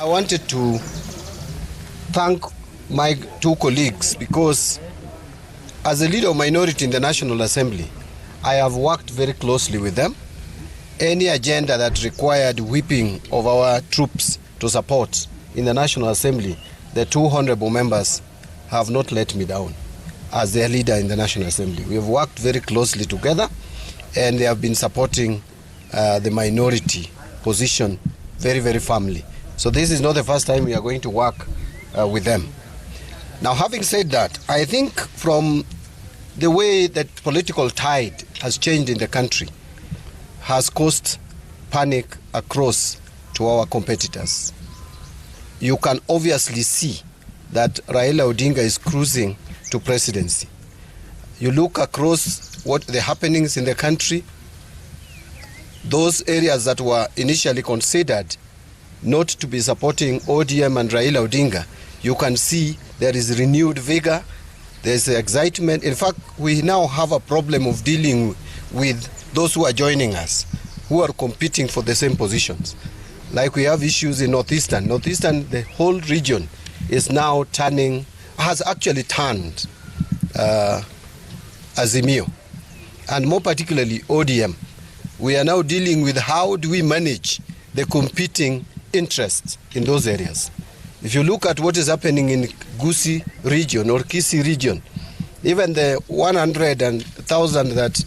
I wanted to thank my two colleagues because as a leader of minority in the National Assembly, I have worked very closely with them. Any agenda that required whipping of our troops to support in the National Assembly, the two honorable members have not let me down as their leader in the National Assembly. We have worked very closely together and they have been supporting the minority position very, very firmly. So this is not the first time we are going to work with them. Now, having said that, I think from the way that political tide has changed in the country has caused panic across to our competitors. You can obviously see that Raila Odinga is cruising to presidency. You look across what the happenings in the country, those areas that were initially considered not to be supporting ODM and Raila Odinga, you can see there is renewed vigor, there's excitement. In fact, we now have a problem of dealing with those who are joining us, who are competing for the same positions. Like we have issues in Northeastern. Northeastern, the whole region is now turning, has actually turned Azimio, and more particularly ODM. We are now dealing with how do we manage the competing interests in those areas. If you look at what is happening in Gusii region or Kisii region, even the 100,000 that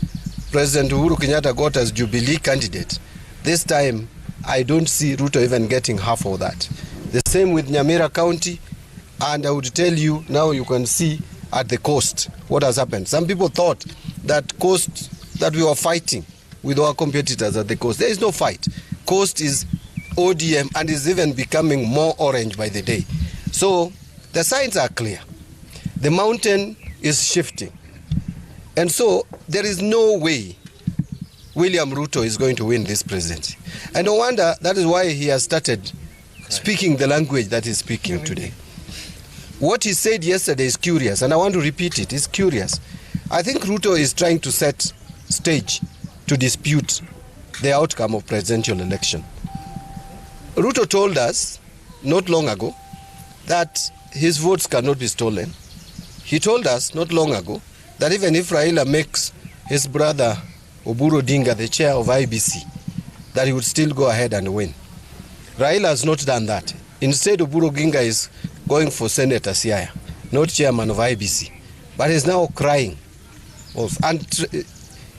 President Uhuru Kenyatta got as Jubilee candidate, this time I don't see Ruto even getting half of that. The same with Nyamira County, and I would tell you now you can see at the coast what has happened. Some people thought that coast, that we were fighting with our competitors at the coast. There is no fight. Coast is ODM and is even becoming more orange by the day. So the signs are clear. The mountain is shifting. And so there is no way William Ruto is going to win this presidency. And no wonder that is why he has started speaking the language that he's speaking today. What he said yesterday is curious, and I want to repeat it. It's curious. I think Ruto is trying to set stage to dispute the outcome of presidential election. Ruto told us not long ago that his votes cannot be stolen. He told us not long ago that even if Raila makes his brother Oburu Odinga the chair of IBC, that he would still go ahead and win. Raila has not done that. Instead, Oburu Odinga is going for Senator Siaya, not chairman of IBC. But he's now crying and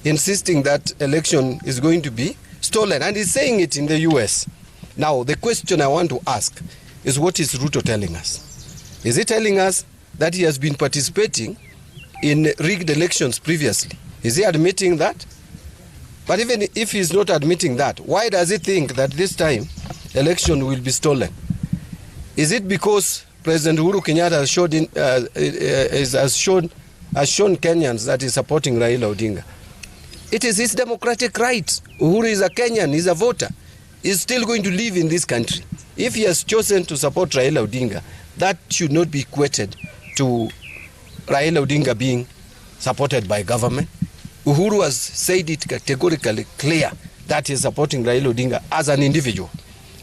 insisting that election is going to be stolen. And he's saying it in the US. Now, the question I want to ask is, what is Ruto telling us? Is he telling us that he has been participating in rigged elections previously? Is he admitting that? But even if he's not admitting that, why does he think that this time election will be stolen? Is it because President Uhuru Kenyatta has shown Kenyans that he's supporting Raila Odinga? It is his democratic right. Uhuru is a Kenyan, he's a voter. Is still going to live in this country. If he has chosen to support Raila Odinga, that should not be equated to Raila Odinga being supported by government. Uhuru has said it categorically clear that he is supporting Raila Odinga as an individual,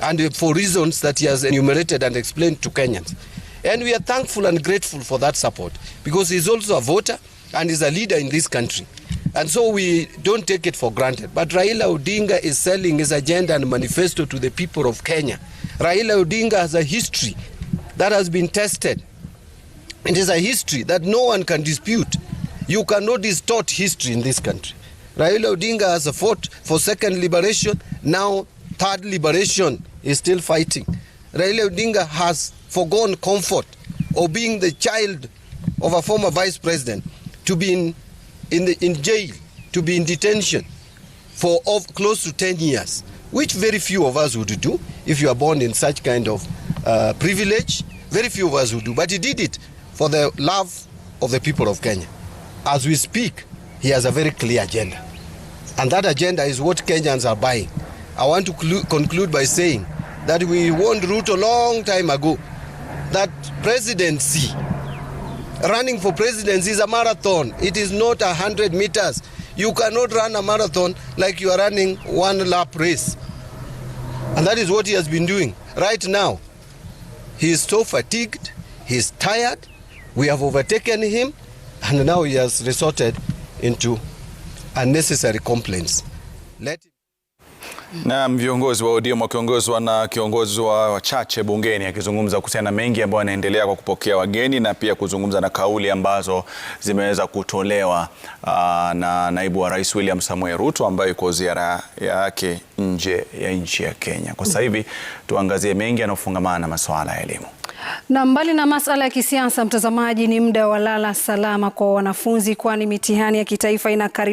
and for reasons that he has enumerated and explained to Kenyans. And we are thankful and grateful for that support, because he's also a voter and is a leader in this country. And so we don't take it for granted. But Raila Odinga is selling his agenda and manifesto to the people of Kenya. Raila Odinga has a history that has been tested. It is a history that no one can dispute. You cannot distort history in this country. Raila Odinga has fought for second liberation. Now third liberation is still fighting. Raila Odinga has forgone comfort of being the child of a former vice president to be in jail, to be in detention for close to 10 years, which very few of us would do if you are born in such kind of privilege. Very few of us would do, but he did it for the love of the people of Kenya. As we speak, he has a very clear agenda, and that agenda is what Kenyans are buying. I want to conclude by saying that we warned Ruto a long time ago that presidency, running for presidency is a marathon. It is not 100 meters. You cannot run a marathon like you are running one lap race. And that is what he has been doing. Right now, He is so fatigued, he is tired, we have overtaken him, and now he has resorted into unnecessary complaints. Na viongozi wa ODM wakiongozwa na kiongozi wa wachache bungeni akizungumza kuhusiana na mengi ambayo yanaendelea kwa kupokea wageni na pia kuzungumza na kauli ambazo zimeweza kutolewa na naibu wa rais William Samoei Ruto ambaye yuko ziara yake nje ya nchi ya Kenya. Kwa sasa hivi tuangazie mengi yanayofungamana na masuala ya elimu. Na mbali na masuala ya kisiasa, mtazamaji, ni muda wa lala salama kwa wanafunzi, kwani mitihani ya kitaifa inakaribia.